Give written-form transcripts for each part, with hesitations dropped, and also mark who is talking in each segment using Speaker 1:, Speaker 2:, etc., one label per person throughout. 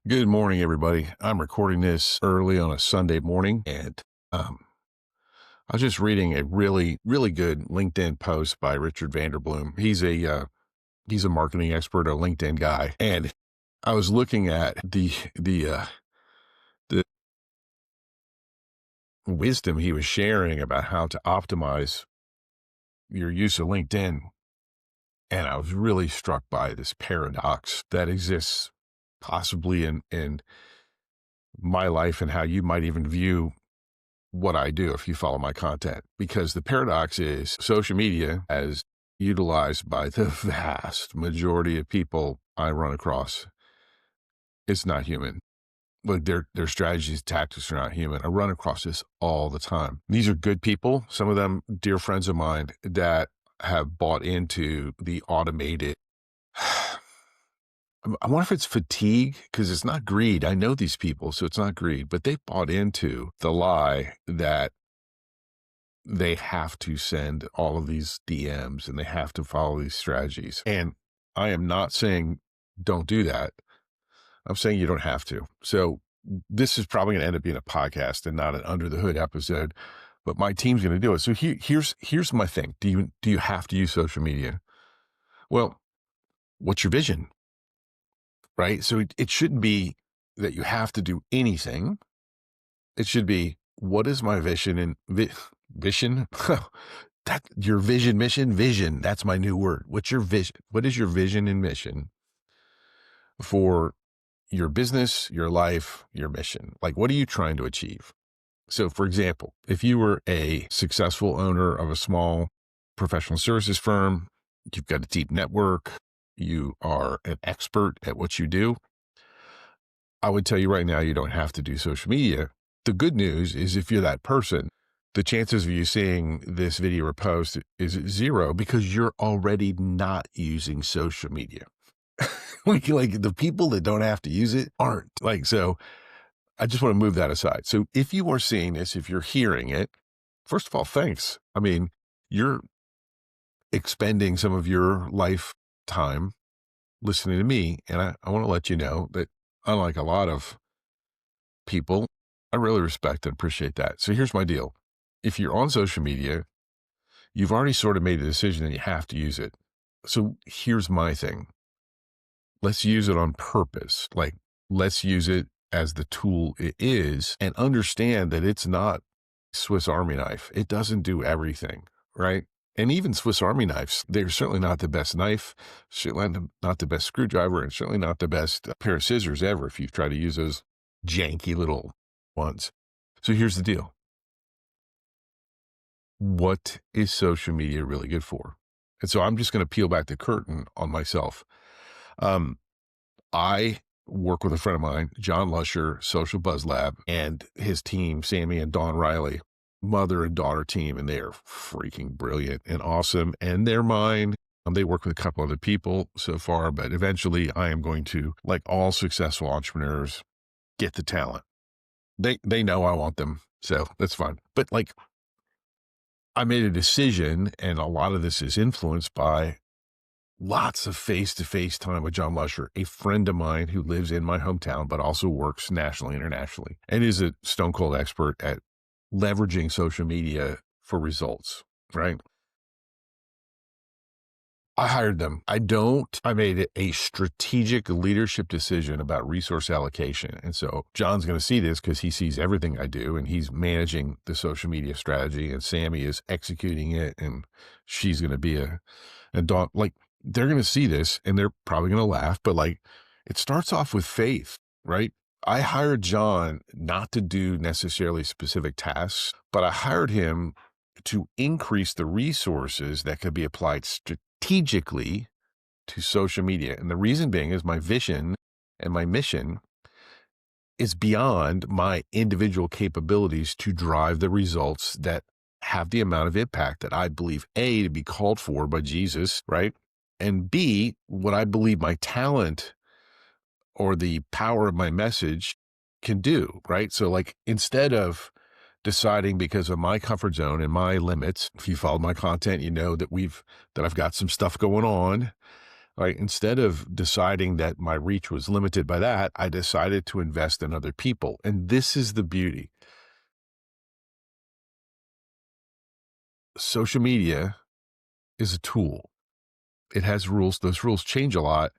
Speaker 1: Good morning, everybody. I'm recording this early on a Sunday morning, and I was just reading a really, really good LinkedIn post by Richard Vanderbloom. He's a marketing expert, a LinkedIn guy, and I was looking at the wisdom he was sharing about how to optimize your use of LinkedIn, and I was really struck by this paradox that exists possibly in my life and how you might even view what I do if you follow my content. Because the paradox is social media, as utilized by the vast majority of people I run across, it's not human. Like their strategies, tactics are not human. I run across this all the time. These are good people, some of them dear friends of mine that have bought into the automated. I wonder if it's fatigue, because it's not greed. I know these people, so it's not greed, but they bought into the lie that they have to send all of these DMs and they have to follow these strategies. And I am not saying don't do that. I'm saying you don't have to. So this is probably going to end up being a podcast and not an under the hood episode, but my team's going to do it. So here's my thing. Do you have to use social media? Well, what's your vision? Right? So it shouldn't be that you have to do anything. It should be, what is my vision and vision? That your vision. That's my new word. What's your vision? What is your vision and mission for your business, your life, your mission? Like, what are you trying to achieve? So, for example, if you were a successful owner of a small professional services firm, you've got a deep network, you are an expert at what you do, I would tell you right now, you don't have to do social media. The good news is, if you're that person, the chances of you seeing this video or post is zero, because you're already not using social media. like the people that don't have to use it aren't. So I just want to move that aside. So if you are seeing this, if you're hearing it, first of all, thanks. I mean, you're expending some of your lifetime listening to me. And I want to let you know that, unlike a lot of people, I really respect and appreciate that. So here's my deal. If you're on social media, you've already sort of made a decision and you have to use it. So here's my thing. Let's use it on purpose. Let's use it as the tool it is, and understand that it's not Swiss Army knife. It doesn't do everything, right? And even Swiss Army knives, they're certainly not the best knife, certainly not the best screwdriver, and certainly not the best pair of scissors ever if you've tried to use those janky little ones. So here's the deal. What is social media really good for? And so I'm just going to peel back the curtain on myself. I work with a friend of mine, John Lusher, Social Buzz Lab, and his team, Sammy and Dawn Riley, mother and daughter team, and they are freaking brilliant and awesome. And they're mine. They work with a couple other people so far, but eventually I am going to, like all successful entrepreneurs, get the talent. They know I want them, so that's fine. But I made a decision, and a lot of this is influenced by lots of face-to-face time with John Lusher, a friend of mine who lives in my hometown, but also works nationally, internationally, and is a stone cold expert at leveraging social media for results, right? I hired them. I made a strategic leadership decision about resource allocation. And so John's going to see this because he sees everything I do, and he's managing the social media strategy, and Sammy is executing it, and she's going to be they're going to see this and they're probably going to laugh, but it starts off with faith, right? I hired John not to do necessarily specific tasks, but I hired him to increase the resources that could be applied strategically to social media. And the reason being is my vision and my mission is beyond my individual capabilities to drive the results that have the amount of impact that I believe, A, to be called for by Jesus, right? And B, what I believe my talent or the power of my message can do, right? So instead of deciding because of my comfort zone and my limits, if you follow my content, you know that I've got some stuff going on. Like, instead of deciding that my reach was limited by that, I decided to invest in other people. And this is the beauty. Social media is a tool. It has rules. Those rules change a lot.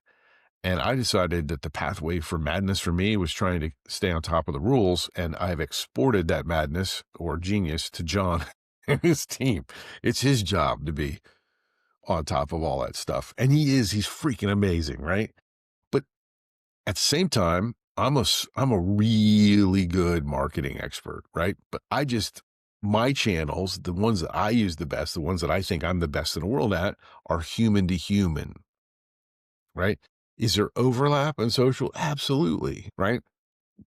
Speaker 1: And I decided that the pathway for madness for me was trying to stay on top of the rules. And I've exported that madness or genius to John and his team. It's his job to be on top of all that stuff. And he's freaking amazing, right? But at the same time, I'm a really good marketing expert, right? But my channels, the ones that I use the best, the ones that I think I'm the best in the world at, are human to human, right? Is there overlap in social? Absolutely, right?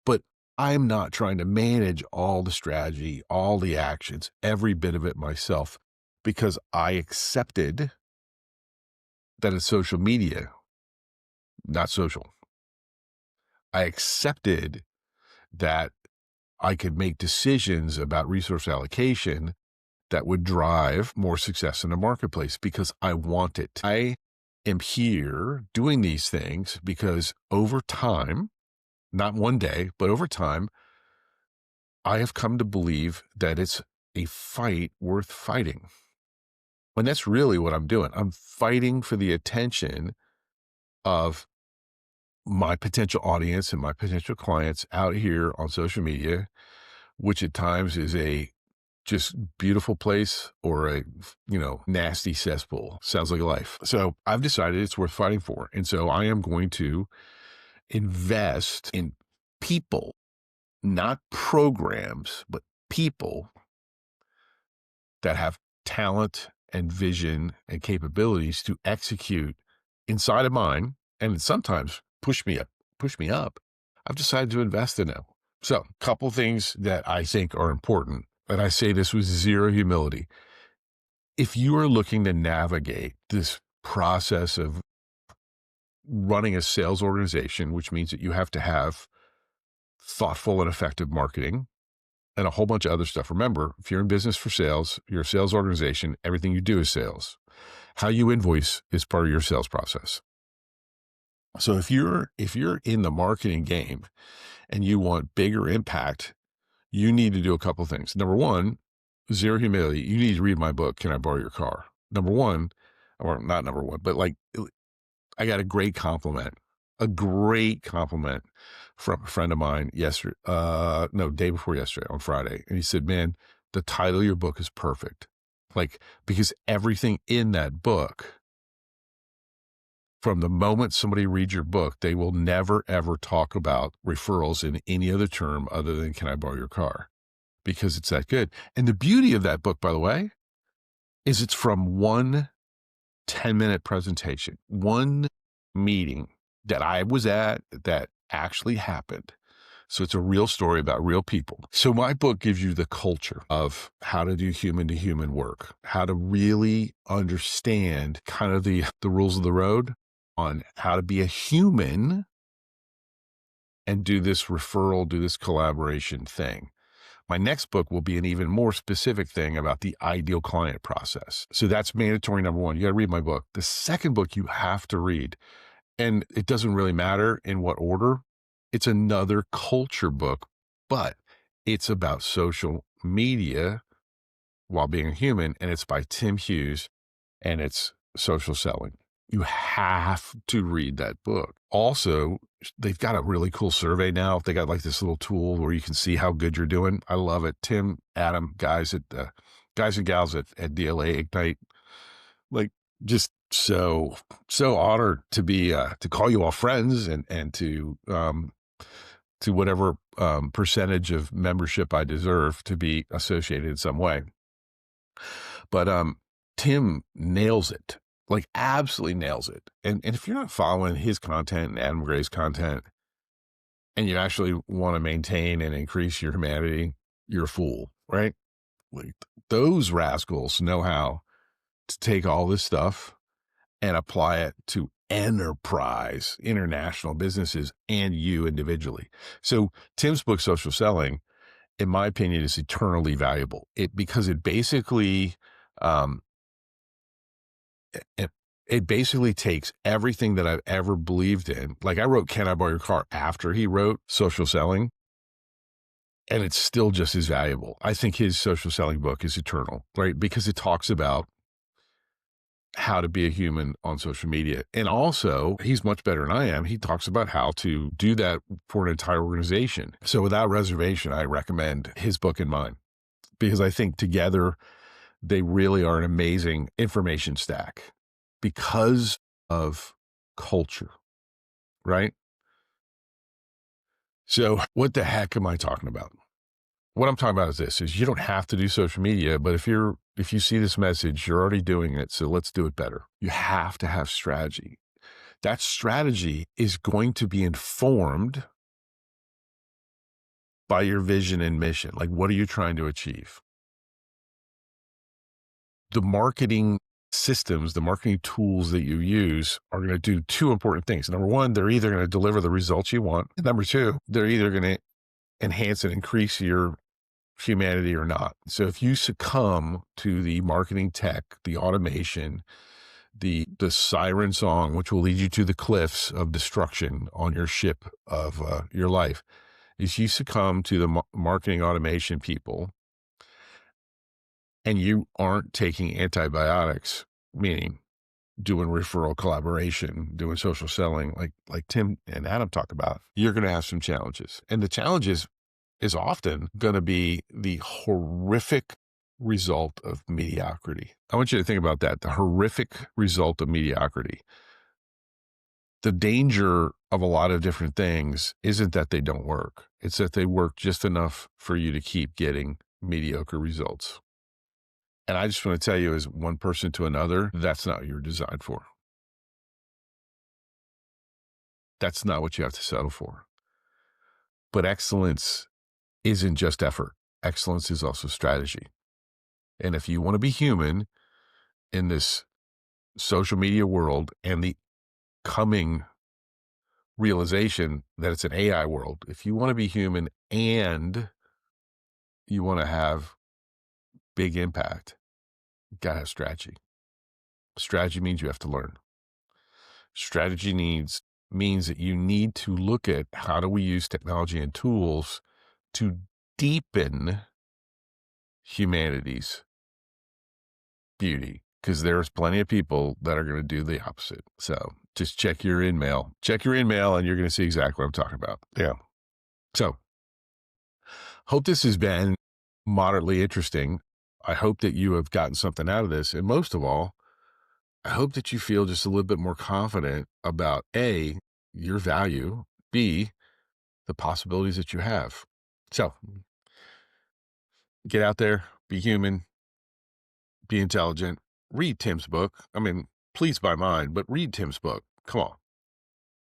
Speaker 1: But I'm not trying to manage all the strategy, all the actions, every bit of it myself, because I accepted that it's social media, not social. I accepted that I could make decisions about resource allocation that would drive more success in the marketplace because I want it. I am here doing these things because over time, not one day, but over time, I have come to believe that it's a fight worth fighting. And that's really what I'm doing. I'm fighting for the attention of my potential audience and my potential clients out here on social media, which at times is a just beautiful place or a, nasty cesspool. Sounds like life. So I've decided it's worth fighting for. And so I am going to invest in people, not programs, but people that have talent and vision and capabilities to execute inside of mine and sometimes push me up. I've decided to invest in them. So a couple things that I think are important, and I say this with zero humility. If you are looking to navigate this process of running a sales organization, which means that you have to have thoughtful and effective marketing and a whole bunch of other stuff. Remember, if you're in business for sales, you're a sales organization, everything you do is sales. How you invoice is part of your sales process. So if you're in the marketing game and you want bigger impact, you need to do a couple things. Number one, zero humility. You need to read my book, Can I Borrow Your Car? Number one, or not number one, but like I got a great compliment from a friend of mine yesterday, day before yesterday on Friday. And he said, man, the title of your book is perfect. Like, because everything in that book, from the moment somebody reads your book, they will never, ever talk about referrals in any other term other than, can I borrow your car? Because it's that good. And the beauty of that book, by the way, is it's from one 10-minute presentation, one meeting that I was at that actually happened. So it's a real story about real people. So my book gives you the culture of how to do human to human work, how to really understand kind of the rules of the road on how to be a human and do this referral, do this collaboration thing. My next book will be an even more specific thing about the ideal client process. So that's mandatory number one. You got to read my book. The second book you have to read, and it doesn't really matter in what order. It's another culture book, but it's about social media while being a human. And it's by Tim Hughes and it's social selling. You have to read that book. Also, they've got a really cool survey now. They got like this little tool where you can see how good you're doing. I love it. Tim, Adam, guys and gals at DLA Ignite, like just so honored to be to call you all friends and to whatever percentage of membership I deserve to be associated in some way. But Tim nails it. Like absolutely nails it. And if you're not following his content and Adam Gray's content and you actually want to maintain and increase your humanity, you're a fool, right? Like those rascals know how to take all this stuff and apply it to enterprise, international businesses and you individually. So Tim's book, Social Selling, in my opinion, is eternally valuable. Because it basically, It basically takes everything that I've ever believed in. Like I wrote Can I Borrow Your Car after he wrote Social Selling, and it's still just as valuable. I think his Social Selling book is eternal, right? Because it talks about how to be a human on social media. And also, he's much better than I am. He talks about how to do that for an entire organization. So without reservation, I recommend his book and mine because I think together they really are an amazing information stack because of culture, right? So what the heck am I talking about? What I'm talking about is this is you don't have to do social media, but if you see this message, you're already doing it. So let's do it better. You have to have strategy. That strategy is going to be informed by your vision and mission. Like, what are you trying to achieve? The marketing systems, the marketing tools that you use are going to do two important things. Number one, they're either going to deliver the results you want. And number two, they're either going to enhance and increase your humanity or not. So if you succumb to the marketing tech, the automation, the siren song, which will lead you to the cliffs of destruction on your ship of your life, is you succumb to the marketing automation people and you aren't taking antibiotics, meaning doing referral collaboration, doing social selling, like Tim and Adam talk about, you're going to have some challenges. And the challenges is often going to be the horrific result of mediocrity. I want you to think about that. The horrific result of mediocrity. The danger of a lot of different things isn't that they don't work. It's that they work just enough for you to keep getting mediocre results. And I just want to tell you as one person to another, that's not what you're designed for. That's not what you have to settle for. But excellence isn't just effort. Excellence is also strategy. And if you want to be human in this social media world and the coming realization that it's an AI world, if you want to be human and you want to have big impact, you got to have strategy. Strategy means you have to learn. Strategy means that you need to look at how do we use technology and tools to deepen humanity's beauty, because there's plenty of people that are going to do the opposite. So just check your in-mail. Check your in-mail and you're going to see exactly what I'm talking about. Yeah. So hope this has been moderately interesting. I hope that you have gotten something out of this. And most of all, I hope that you feel just a little bit more confident about A, your value, B, the possibilities that you have. So get out there, be human, be intelligent, read Tim's book. I mean, please buy mine, but read Tim's book. Come on.